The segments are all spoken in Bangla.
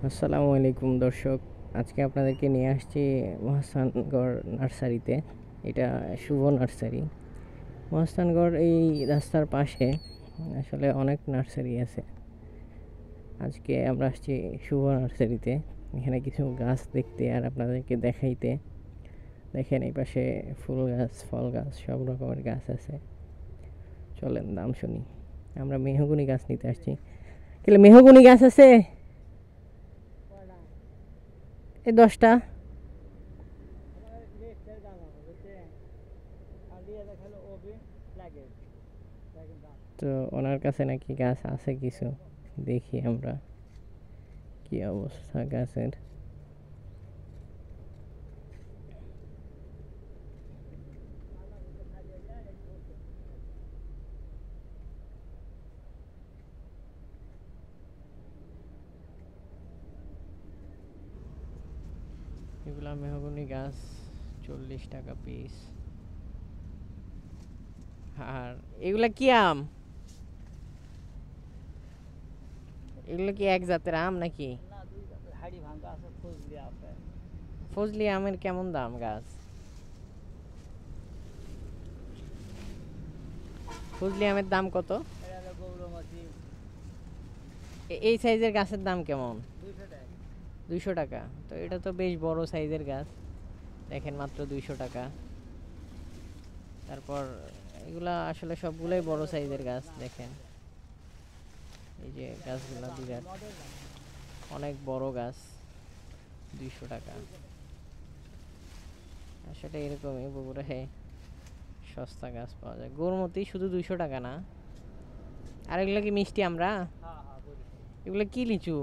আসসালামু আলাইকুম দর্শক, আজকে আপনাদেরকে নিয়ে আসছি মহাস্থানগড় নার্সারিতে। এটা শুভ নার্সারি। মহাস্থানগড় এই রাস্তার পাশে আসলে অনেক নার্সারি আছে। আজকে আমরা আসছি শুভ নার্সারিতে, এখানে কিছু গাছ দেখতে আর আপনাদেরকে দেখাইতে। দেখেন এই পাশে ফুল গাছ, ফল গাছ, সব রকমের গাছ আছে। চলেন দাম শুনি। আমরা মেহগনি গাছ নিতে আসছি। কেলে মেহগনি গাছ আছে? এই 10টা। তো ওনার কাছে নাকি গাছ আছে কিছু, দেখি আমরা কি অবস্থা গাছের। এগুলা মেহগনি গাছ, 40 টাকা পিস। আর এগুলা কি আম? এগুলো কি এক জাতের আম নাকি? ফজলি আমের কেমন দাম গাছ? ফজলি আমের দাম কত? এই সাইজের গাছের দাম কেমন? 200 টাকা। তো এটা তো বেশ বড় সাইজের গাছ। দেখেন মাত্র 200 টাকা। তারপর এগুলা আসলে সবগুলোই বড় সাইজের গাছ। দেখেন এই যে গাছগুলা বিরাট, অনেক বড় গাছ। 200 টাকা। আসলে এরকমই বগুড়ায় সস্তা গাছ পাওয়া যায়। গরমতি শুধু 200 টাকা না? আর এগুলো কি মিষ্টি আমরা? এগুলো কি লিচু?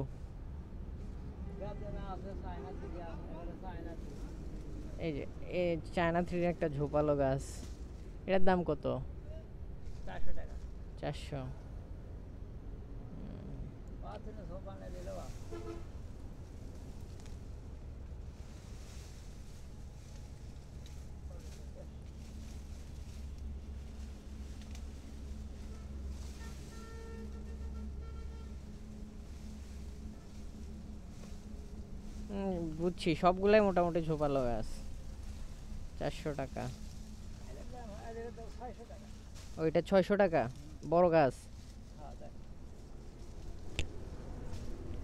এই যে এই চায়না থ্রির একটা ঝোপালো গাছ, এটার দাম কত? 400। বুঝছি, সবগুলাই মোটামুটি ঝোপালো গাছ। 400 টাকা। ওইটা 600 টাকা বড় গাছ।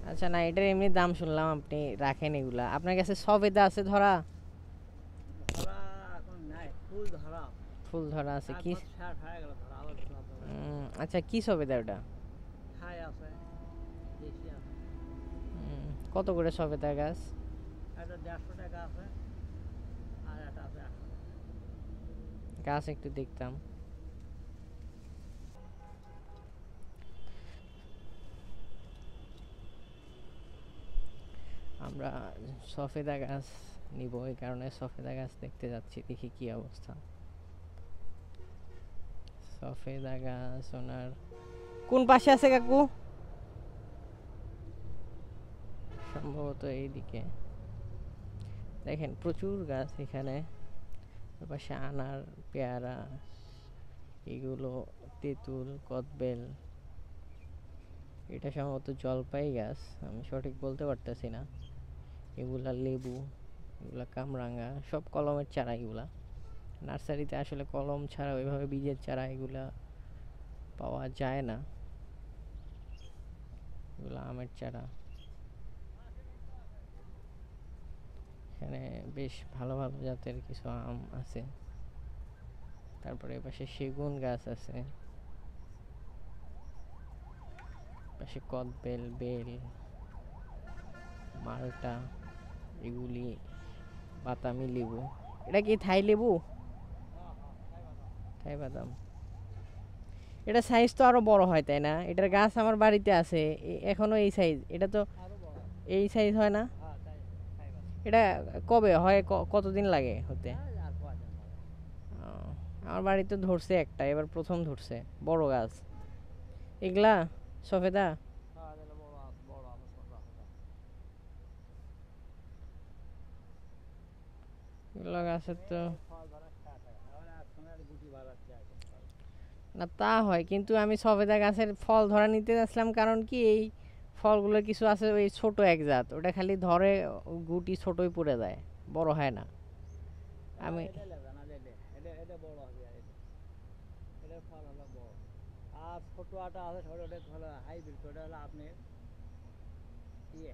আচ্ছা, না এটার এমনি দাম শুনলাম আপনি রাখেন এগুলা। আপনার কাছে সবেদা আছে ধরা? ফুল ধরা আছে কি? আচ্ছা, কি সবেদা ওটা? কত করে সবেদা গাছ? গাছ একটু দেখতাম। আমরা সফেদা গাছ নিব, এই কারণে সফেদা গাছ দেখতে যাচ্ছি, দেখি কি অবস্থা। সফেদা গাছ ওনার কোন পাশে আছে কাকু? সম্ভবত এইদিকে। দেখেন প্রচুর গাছ এখানে। পাশে আনার, পেয়ারা, এগুলো তেঁতুল, কদবেল। এটা সম্ভবত জলপাই গাছ, আমি সঠিক বলতে পারতেছি না। এগুলা লেবু, এগুলা কামরাঙা, সব কলমের চারা এগুলা। নার্সারিতে আসলে কলম ছাড়া ওইভাবে বীজের চারা এগুলা পাওয়া যায় না। এগুলো আমের চারা। এখানে বেশ ভালো ভালো জাতের কিছু আম আছে। তারপরে এপাশে সেগুন গাছ আছে, পাশে কদবেল, বেল, মালটা, এগুলি বাতামি লেবু। এটা কি থাই লেবু? থাই বাদাম। এটা সাইজ তো আরো বড় হয় তাই না? এটার গাছ আমার বাড়িতে আছে, এখনো এই সাইজ। এটা তো এই সাইজ হয় না? এটা কবে হয়, কতদিন লাগে হতে? ও, আমার বাড়িতে ধরছে একটা, এবার প্রথম ধরছে বড় গাছ। এগুলা সফেদা। এগুলো গাছের তো না, তা হয়, কিন্তু আমি সবেদা গাছের ফল ধরা নিতে যাচ্ছিলাম, কারণ কি এই ফলগুলো কিছু আছে ওই ছোট এক জাত, ওটা খালি ধরে গুটি ছোটই পড়ে যায়, বড় হয় না। আমি এটা লেখা না এটা এটা এটা বড় হবে আর এটার ফল হলো বড়। আর ছোট আটা আছে ছোট, ওটা হলো হাইব্রিড, ওটা হলো আপনি ইয়ে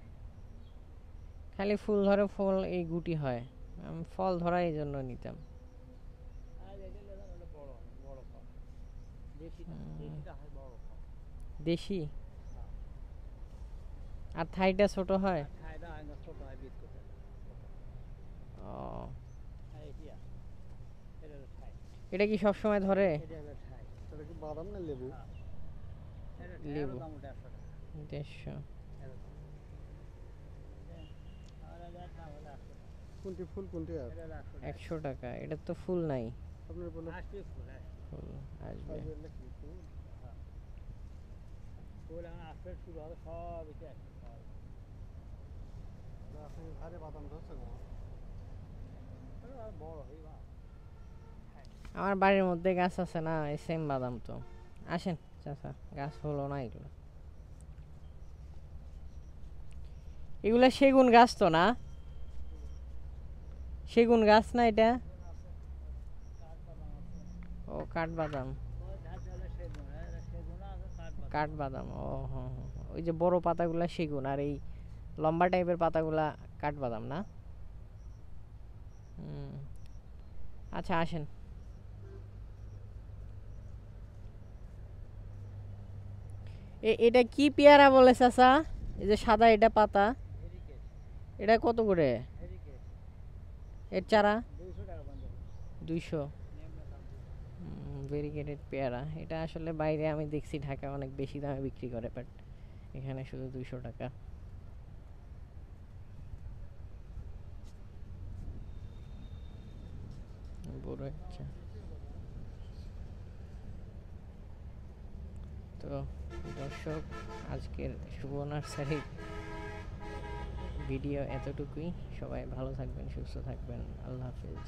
খালি ফুল ধরে, ফল এই গুটি হয়। আমি ফল ধরা এই জন্য নিতাম। আর এটা লেখা হলো বড় হয়, বড় ফল। দেশিটা দেশিটা হয় বড় ফল। দেশি হ্যাঁ। আর থাইটা ছোট হয়। আর খায়টা হয় না, ছোট হয় বিস্কুটের ছোট। ও, আর এটা এটা হলো ঠাই। এটা কি সব সময় ধরে? এটা হলো ঠাই। এটা কি বাদাম না লেবু? হ্যাঁ, এটা ঠাই, এর লেবু দাম 150 টাকা। 150। এর দাম। আর এটার দাম হলো 100 টাকা। কোনটি ফুল কোনটি আর? এটা হলো 100 টাকা। 100 টাকা। এটা তো ফুল নাই। আপনার বলে আসবে ফুল, আসবে। ফুল আসবে। সাইজের কি ফুল? হ্যাঁ। ফুল এখন আসবে শুরু হবে, সব এটা আসবে সব। আপনি ধারে বাদাম ধরছে না? এটা আর বড় হইবা। আমার বাড়ির মধ্যে গাছ আছে না, এই সেম বাদাম তো। আসেন চাচা, গাছ হলো না এগুলো। এগুলা সেগুন গাছ তো না? সেগুন গাছ না এটা? ও কাঠবাদাম। ওই ধাপে হলো সেগুন, সেগুন আছে কাঠবাদাম। কাঠবাদাম, ও হ্যাঁ হ্যাঁ হ্যাঁ। ওই যে বড় পাতাগুলা সেগুন, আর এই লম্বা টাইপের পাতাগুলা কাঠবাদাম না? হুম। আচ্ছা আসেন। এটা কি পেয়ারা বলে চাচা? এই যে সাদা এটা পাতা, হেরিকেট, এটা কত করে? হেরিকেট এর চারা 200 টাকা বন্ধ। 200। নিম্ন দাম 200। ভেরিগেটেড পেয়ারা, এটা আসলে বাইরে আমি দেখছি ঢাকা অনেক বেশি দামে বিক্রি করে, বাট এখানে শুধু 200 টাকা। বড় আচ্ছা। তো দর্শক, আজকের শুভ নার্সারির ভিডিও এতটুকুই। সবাই ভালো থাকবেন, সুস্থ থাকবেন। আল্লাহ হাফেজ।